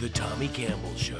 The Tommy Campbell Show.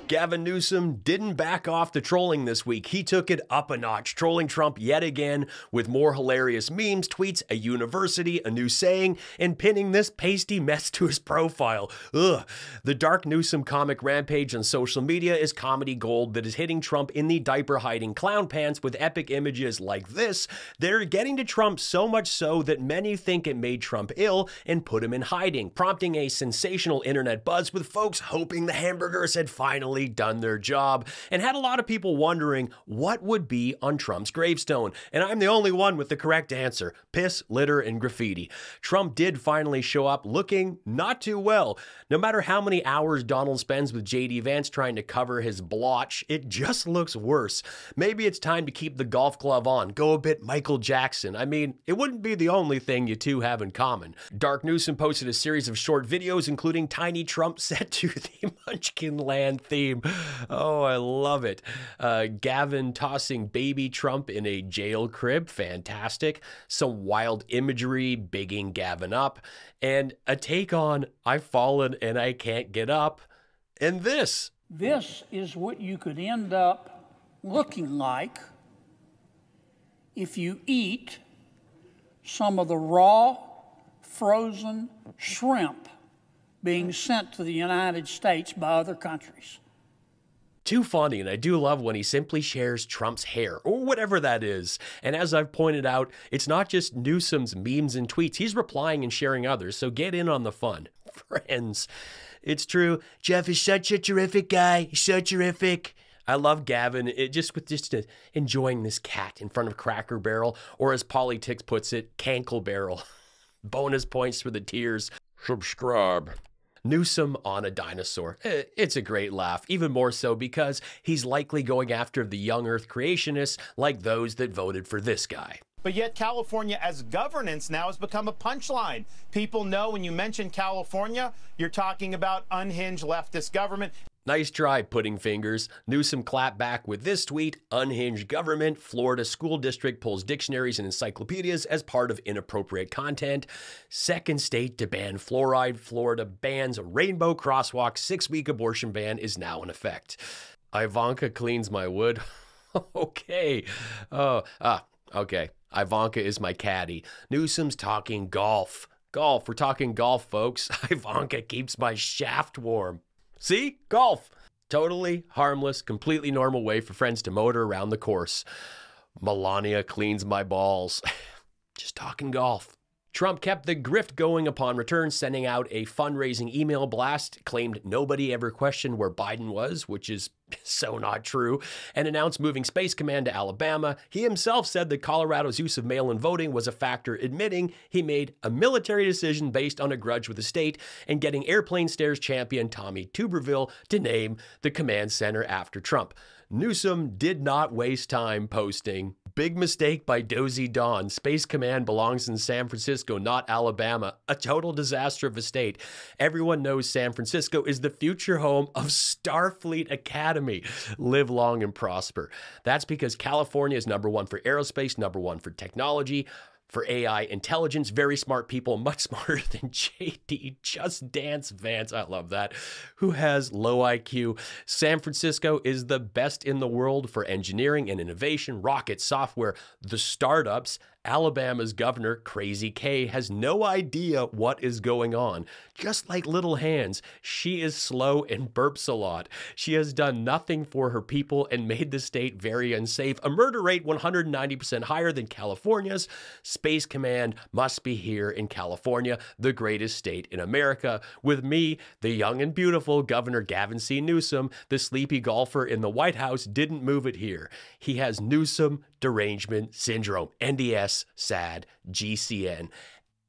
Gavin Newsom didn't back off the trolling this week. He took it up a notch, trolling Trump yet again with more hilarious memes, tweets, a university, a new saying, and pinning this pasty mess to his profile. Ugh. The dark Newsom comic rampage on social media is comedy gold that is hitting Trump in the diaper-hiding clown pants with epic images like this. They're getting to Trump so much so that many think it made Trump ill and put him in hiding, prompting a sensational internet buzz with folks hoping the hamburgers had finally done their job, and had a lot of people wondering what would be on Trump's gravestone. And I'm the only one with the correct answer: piss, litter, and graffiti. Trump did finally show up looking not too well. No matter how many hours Donald spends with JD Vance trying to cover his blotch, it just looks worse. Maybe it's time to keep the golf glove on, go a bit Michael Jackson. I mean, it wouldn't be the only thing you two have in common. Dark Newsom posted a series of short videos, including tiny Trump set to the Munchkin Land theme. Oh, I love it. Gavin tossing baby Trump in a jail crib. Fantastic. Some wild imagery bigging Gavin up. And a take on I've fallen and I can't get up. And this. This is what you could end up looking like if you eat some of the raw, frozen shrimp being sent to the United States by other countries. Too funny, and I do love when he simply shares Trump's hair, or whatever that is. And as I've pointed out, it's not just Newsom's memes and tweets. He's replying and sharing others, so get in on the fun. Friends, it's true. Jeff is such a terrific guy. He's so terrific. I love Gavin, enjoying this cat in front of Cracker Barrel, or as Politics puts it, Cankle Barrel. Bonus points for the tears. Subscribe. Newsom on a dinosaur. It's a great laugh, even more so because he's likely going after the young Earth creationists like those that voted for this guy. But yet California as governance now has become a punchline. People know when you mention California, you're talking about unhinged leftist government. Nice try, Pudding Fingers. Newsom clapped back with this tweet: unhinged government, Florida school district pulls dictionaries and encyclopedias as part of inappropriate content. Second state to ban fluoride, Florida bans rainbow crosswalk, 6-week abortion ban is now in effect. Ivanka cleans my wood. Okay. Okay. Ivanka is my caddy. Newsom's talking golf. Golf, we're talking golf, folks. Ivanka keeps my shaft warm. See? Golf. Totally harmless, completely normal way for friends to motor around the course. Melania cleans my balls. Just talking golf. Trump kept the grift going upon return, sending out a fundraising email blast, claimed nobody ever questioned where Biden was, which is so not true, and announced moving Space Command to Alabama. He himself said that Colorado's use of mail-in voting was a factor, admitting he made a military decision based on a grudge with the state, and getting airplane stairs champion Tommy Tuberville to name the command center after Trump. Newsom did not waste time posting, "Big mistake by Dozy Dawn. Space Command belongs in San Francisco, not Alabama. A total disaster of a state. Everyone knows San Francisco is the future home of Starfleet Academy. Live long and prosper." That's because California is #1 for aerospace, #1 for technology, for AI intelligence, very smart people, much smarter than JD Just Dance Vance, I love that, who has low IQ. San Francisco is the best in the world for engineering and innovation, rocket software, the startups. Alabama's governor, Crazy K, has no idea what is going on. Just like little hands, she is slow and burps a lot. She has done nothing for her people and made the state very unsafe. A murder rate 190% higher than California's. Space Command must be here in California, the greatest state in America. With me, the young and beautiful Governor Gavin C. Newsom, the sleepy golfer in the White House, didn't move it here. He has Newsom derangement syndrome, NDS, SAD, GCN.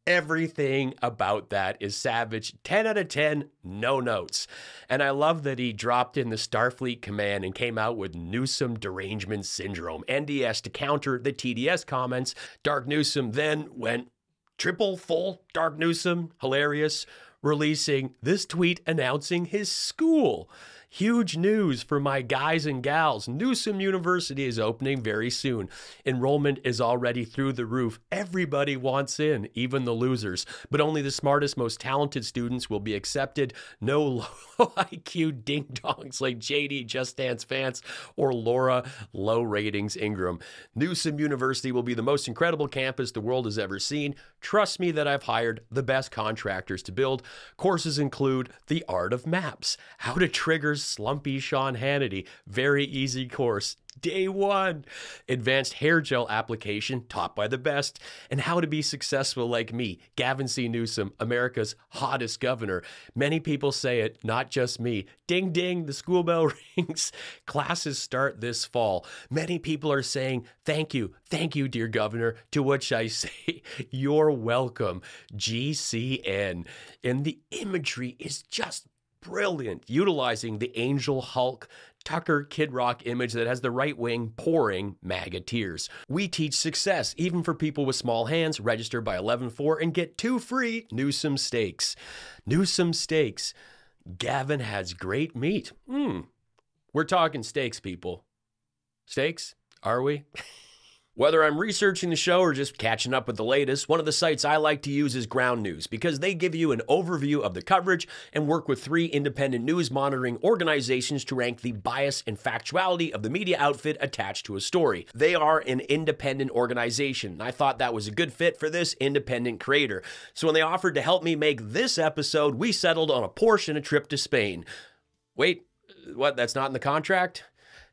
Everything about that is savage. 10 out of 10, no notes. And I love that he dropped in the Starfleet Command and came out with Newsom derangement syndrome, NDS, to counter the TDS comments. Dark Newsom then went triple full Dark Newsom, hilarious. releasing this tweet announcing his school. Huge news for my guys and gals. Newsom University is opening very soon. Enrollment is already through the roof. Everybody wants in, even the losers. But only the smartest, most talented students will be accepted. No low IQ ding-dongs like JD Just Dance Vance or Laura Low Ratings Ingram. Newsom University will be the most incredible campus the world has ever seen. Trust me that I've hired the best contractors to build. Courses include the art of maps, how to trigger slumpy Sean Hannity, very easy course, day one, advanced hair gel application taught by the best, and how to be successful like me, Gavin C. Newsom, America's hottest governor. Many people say it, not just me. Ding, ding, the school bell rings. Classes start this fall. Many people are saying, thank you, dear governor, to which I say, you're welcome, GCN. And the imagery is just brilliant, utilizing the Angel Hulk Tucker Kid Rock image that has the right wing pouring MAGA tears. We teach success, even for people with small hands. Register by 11/4 and get 2 free Newsom steaks. Newsom steaks. Gavin has great meat. We're talking steaks, people. Steaks? Are we? Whether I'm researching the show or just catching up with the latest, one of the sites I like to use is Ground News because they give you an overview of the coverage and work with 3 independent news monitoring organizations to rank the bias and factuality of the media outfit attached to a story. They are an independent organization, and I thought that was a good fit for this independent creator. So when they offered to help me make this episode, we settled on a Porsche and a trip to Spain. Wait, what? That's not in the contract?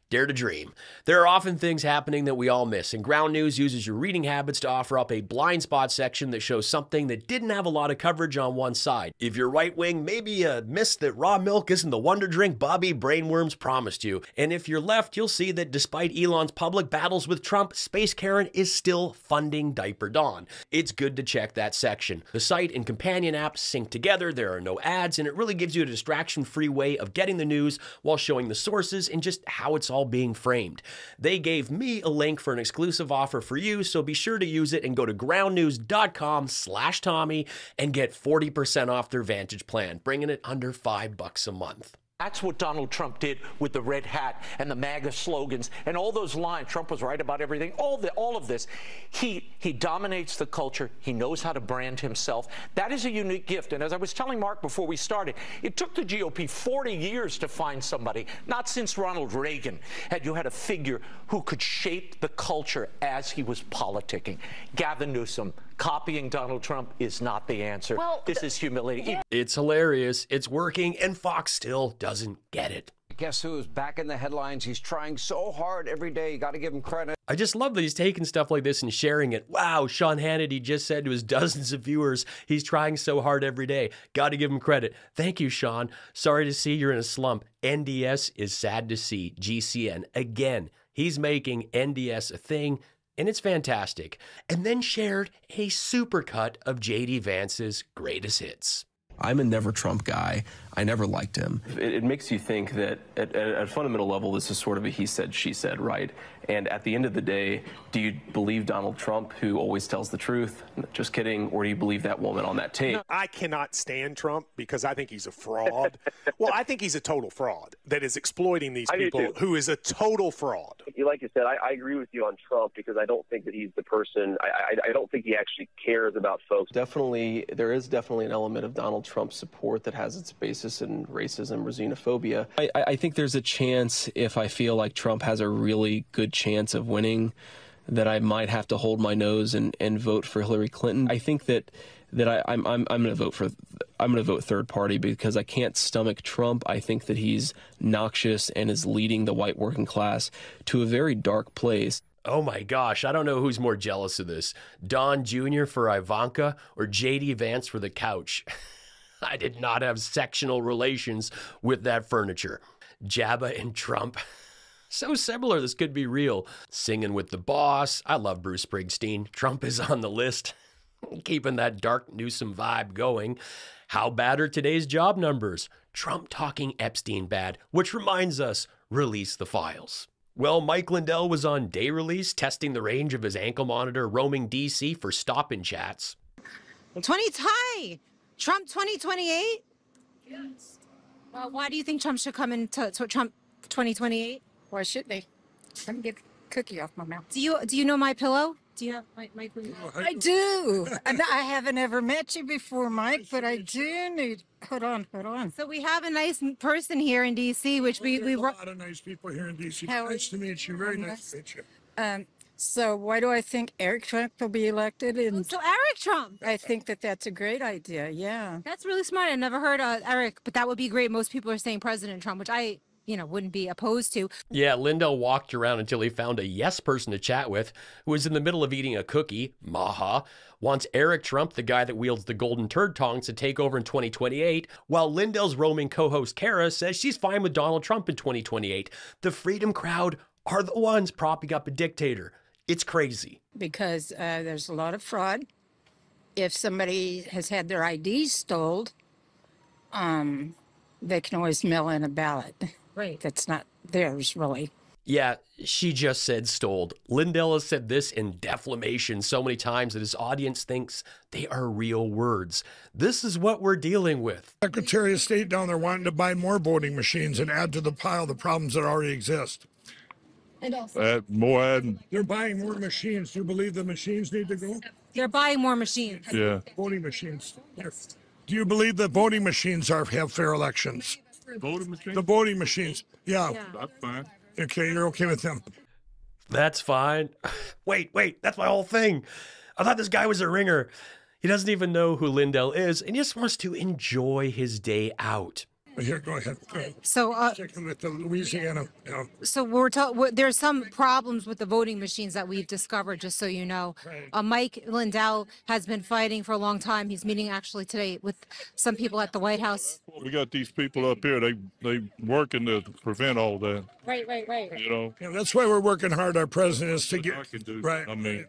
Dare to dream. There are often things happening that we all miss, and Ground News uses your reading habits to offer up a blind spot section that shows something that didn't have a lot of coverage on one side. If you're right wing, maybe you missed that raw milk isn't the wonder drink Bobby Brainworms promised you. And if you're left, you'll see that despite Elon's public battles with Trump, Space Karen is still funding Diaper Dawn. It's good to check that section. The site and companion app sync together, there are no ads, and it really gives you a distraction-free way of getting the news while showing the sources and just how it's all being framed. They gave me a link for an exclusive offer for you, so be sure to use it and go to groundnews.com/Tommy and get 40% off their Vantage plan, bringing it under $5 a month. That's what Donald Trump did with the red hat and the MAGA slogans and all those lines. Trump was right about everything. All of this. He dominates the culture. He knows how to brand himself. That is a unique gift. And as I was telling Mark before we started, it took the GOP 40 years to find somebody. Not since Ronald Reagan had you had a figure who could shape the culture as he was politicking. Gavin Newsom. Copying Donald Trump is not the answer. Well, this is humiliating. It's hilarious. It's working, and Fox still doesn't get it. Guess who's back in the headlines? He's trying so hard every day. You got to give him credit. I just love that he's taking stuff like this and sharing it. Wow, Sean Hannity just said to his dozens of viewers, he's trying so hard every day. Got to give him credit. Thank you, Sean. Sorry to see you're in a slump. NDS is sad to see. GCN. Again, he's making NDS a thing. And it's fantastic. And then shared a supercut of JD Vance's greatest hits. I'm a never Trump guy. I never liked him. It makes you think that at a fundamental level, this is sort of a he said, she said, right? And at the end of the day, do you believe Donald Trump, who always tells the truth? Just kidding. Or do you believe that woman on that tape? I cannot stand Trump because I think he's a fraud. Well, I think he's a total fraud that is exploiting these people, who is a total fraud. Like you said, I agree with you on Trump because I don't think that he's the person. I don't think he actually cares about folks. Definitely, there is definitely an element of Donald Trump support that has its basis in racism or xenophobia. I think there's a chance, if I feel like Trump has a really good chance of winning, that I might have to hold my nose and vote for Hillary Clinton. I think that I'm going to vote third party because I can't stomach Trump. I think that he's noxious and is leading the white working class to a very dark place. Oh my gosh, I don't know who's more jealous of this. Don Jr. for Ivanka or JD Vance for the couch. I did not have sectional relations with that furniture. Jabba and Trump. So similar, this could be real. Singing with the Boss. I love Bruce Springsteen. Trump is on the list. Keeping that dark Newsom vibe going. How bad are today's job numbers? Trump talking Epstein bad, which reminds us, release the files. Well, Mike Lindell was on day release, testing the range of his ankle monitor, roaming DC for stop-and chats. 20's high. Trump 2028? Yes. Well, why do you think Trump should come into Trump 2028? Why should they? Let me get the cookie off my mouth. Do you know My Pillow? Do you have My Pillow? I do. And I haven't ever met you before, Mike, but I do need. Hold on. So we have a nice person here in D.C., which we a lot of nice people here in D.C. Nice to meet you. Very nice to meet you. So why do I think Eric Trump will be elected? So Eric Trump. I think that's a great idea. Yeah. That's really smart. I never heard Eric, but that would be great. Most people are saying President Trump, which I wouldn't be opposed to. Yeah, Lindell walked around until he found a yes person to chat with who was in the middle of eating a cookie. Maha wants Eric Trump, the guy that wields the golden turd tongs, to take over in 2028, while Lindell's roaming co-host Kara says she's fine with Donald Trump in 2028. The Freedom crowd are the ones propping up a dictator. It's crazy. Because there's a lot of fraud. If somebody has had their IDs stolen, they can always mail in a ballot. Right. That's not theirs, really. Yeah, she just said stole. Lindell has said this in defamation so many times that his audience thinks they are real words. This is what we're dealing with. Secretary of State down there wanting to buy more voting machines and add to the pile the problems that already exist. They're buying more machines. Do you believe the machines need to go? They're buying more machines. Yeah. Voting machines. Do you believe that voting machines have fair elections? Voting machines? The voting machines. Yeah. That's fine. Okay, you're okay with them. That's fine. Wait, that's my whole thing. I thought this guy was a ringer. He doesn't even know who Lindell is and he just wants to enjoy his day out. Here, go ahead. So, checking with the Louisiana. So there's some problems with the voting machines that we've discovered, just so you know. Mike Lindell has been fighting for a long time. He's meeting actually today with some people at the White House. We got these people up here. They working to prevent all that. Right. You know. Yeah, that's why we're working hard. Our president is to get I can do. right. I mean.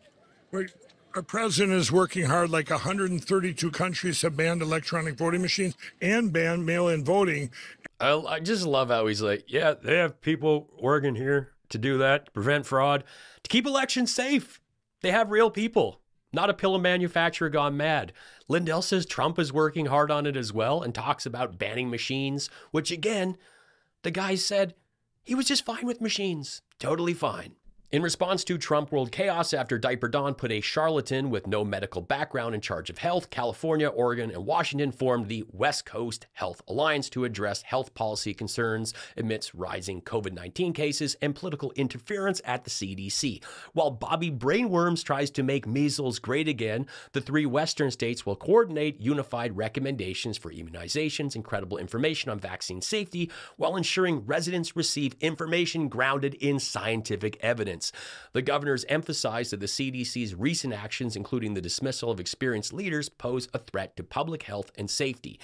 Our president is working hard. Like 132 countries have banned electronic voting machines and banned mail-in voting. I just love how he's like, yeah, they have people working here to do that, to prevent fraud, to keep elections safe. They have real people, not a pill manufacturer gone mad. Lindell says Trump is working hard on it as well and talks about banning machines, which again, the guy said he was just fine with machines, totally fine. In response to Trump world chaos after Diaper Dawn put a charlatan with no medical background in charge of health, California, Oregon, and Washington formed the West Coast Health Alliance to address health policy concerns amidst rising COVID-19 cases and political interference at the CDC. While Bobby Brainworms tries to make measles great again, the three Western states will coordinate unified recommendations for immunizations and credible information on vaccine safety while ensuring residents receive information grounded in scientific evidence. The governors emphasized that the CDC's recent actions, including the dismissal of experienced leaders, pose a threat to public health and safety.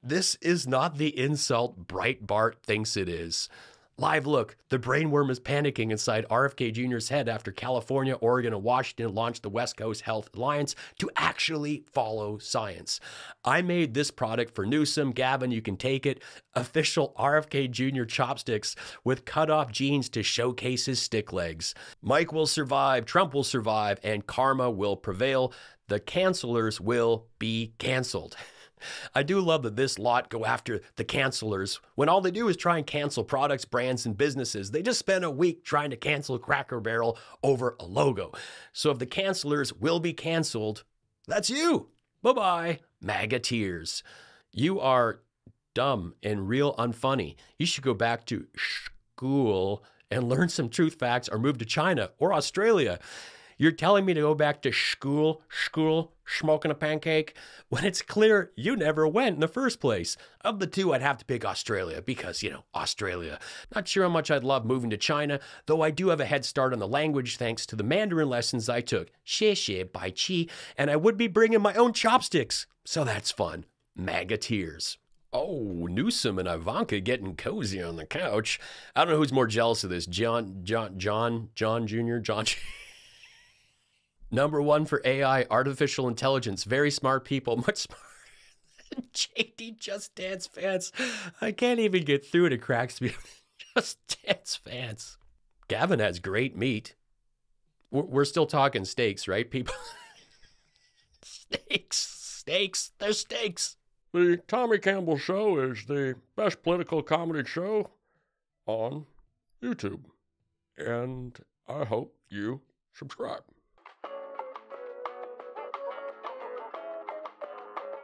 This is not the insult Breitbart thinks it is. Live look, the brainworm is panicking inside RFK Jr.'s head after California, Oregon, and Washington launched the West Coast Health Alliance to actually follow science. I made this product for Newsom. Gavin, you can take it. Official RFK Jr. chopsticks with cut-off jeans to showcase his stick legs. Mike will survive, Trump will survive, and karma will prevail. The cancelers will be canceled. I do love that this lot go after the cancelers when all they do is try and cancel products, brands, and businesses. They just spent a week trying to cancel Cracker Barrel over a logo. So if the cancelers will be canceled, that's you. Bye-bye, MAGA tears. You are dumb and real unfunny. You should go back to school and learn some truth facts or move to China or Australia. You're telling me to go back to school, smoking a pancake, when it's clear you never went in the first place. Of the two, I'd have to pick Australia because, Australia. Not sure how much I'd love moving to China, though I do have a head start on the language thanks to the Mandarin lessons I took. Xie bai qi, and I would be bringing my own chopsticks. So that's fun. MAGA tears. Oh, Newsom and Ivanka getting cozy on the couch. I don't know who's more jealous of this, John Jr., John Number one for AI, artificial intelligence. Very smart people, much smarter than JD Just Dance fans. I can't even get through it. It cracks me up. Just Dance fans. Gavin has great meat. We're still talking steaks, right, people? Steaks. Stakes. There's stakes. The Tommy Campbell Show is the best political comedy show on YouTube. And I hope you subscribe.